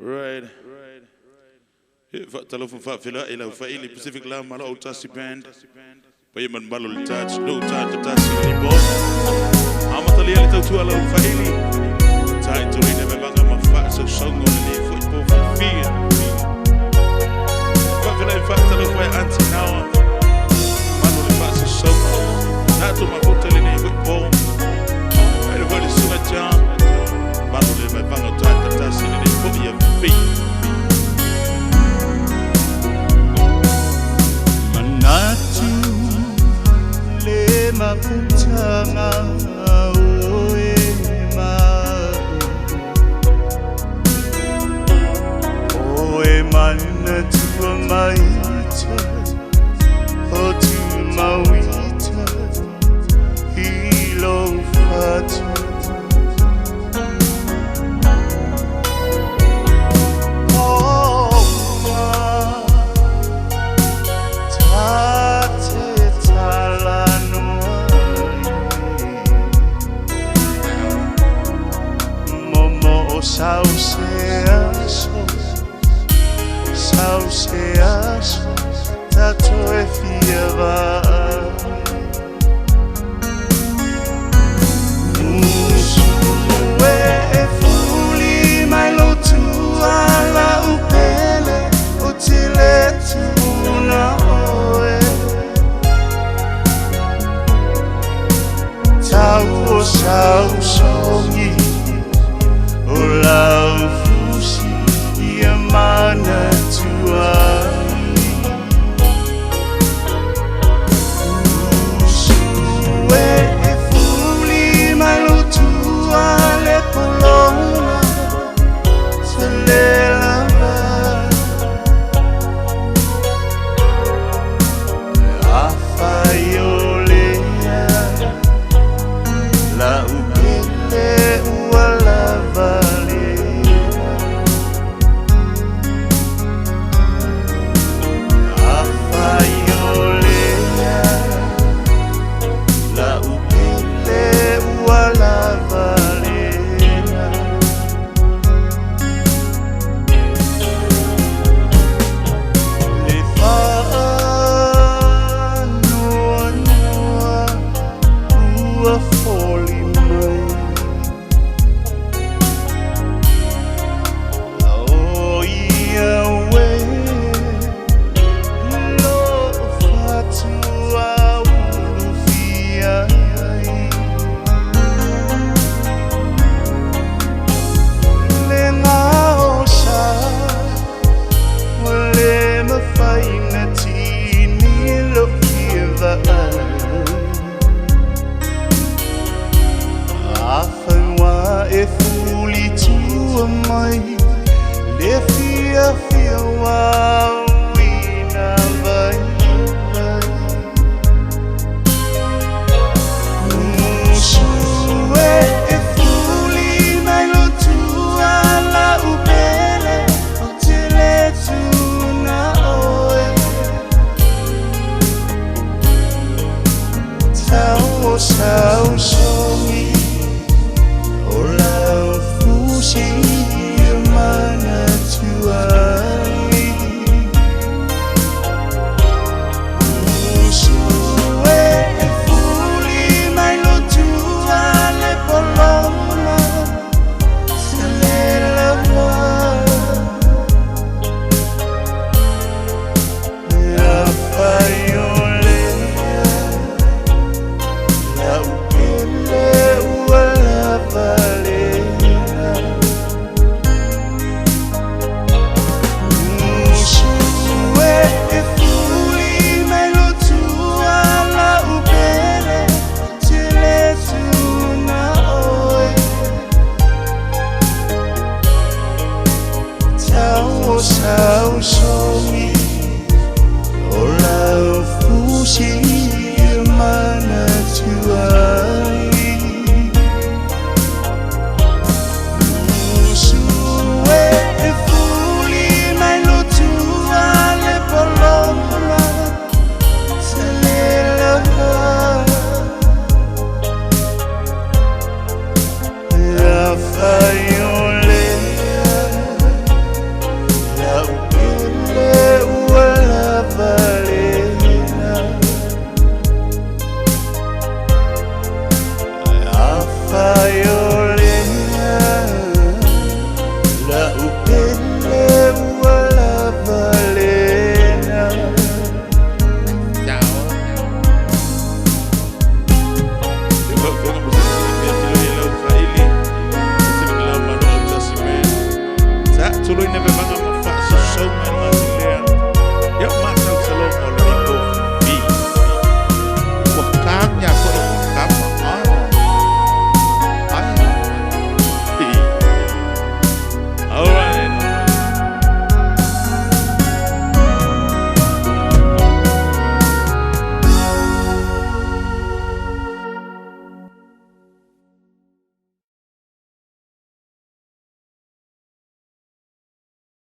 Right. Talo from Fafila, Ila Faili Pacific Lam, Malo Tassi Band. Payman Balol Touch, no time to touch anymore. Amatalia to Alo Faili. Time to read the Banga Mafat, so song on the football for fear. Fafila, in fact, Alo Fai Auntie now. Mano de Fats so not to my hotel in a football. Everybody so much young. Mano de Banga time to touch in a football feet. Maputanga oema na tua maita o tu mawita hilo fatu Sauceaso, tato e fieva.